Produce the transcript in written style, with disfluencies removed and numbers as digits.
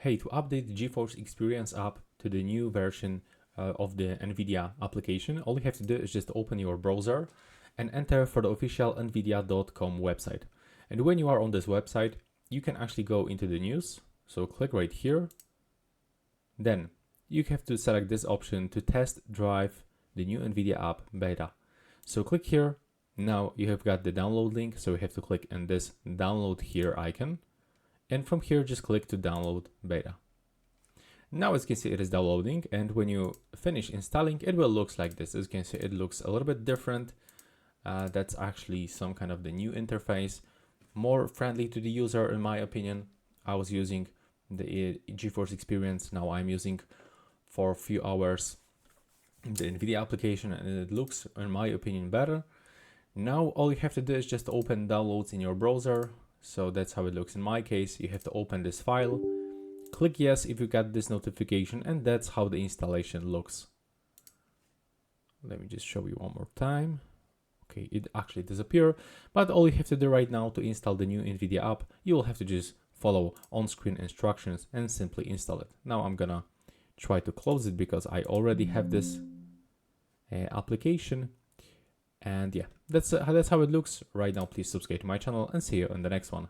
Hey, to update the GeForce Experience app to the new version of the NVIDIA application, all you have to do is just open your browser and enter for the official nvidia.com website. And when you are on this website, you can actually go into the news. So click right here. Then you have to select this option to test drive the new NVIDIA app beta. So click here. Now you have got the download link. So you have to click on this download here icon. And from here, just click to download beta. Now, as you can see, it is downloading. And when you finish installing, it will look like this. As you can see, it looks a little bit different. That's actually some kind of the new interface, more friendly to the user, in my opinion. I was using the GeForce Experience. Now I'm using for a few hours the NVIDIA application, and it looks, in my opinion, better. Now, all you have to do is just open downloads in your browser. So that's how it looks in my case. You have to open this file, click yes if you got this notification, and that's how the installation looks. Let me just show you one more time. Okay, it actually disappeared, but all you have to do right now to install the new NVIDIA app, you will have to just follow on-screen instructions and simply install it. Now I'm gonna try to close it because I already have this application. And yeah, that's how it looks right now. Please subscribe to my channel and see you in the next one.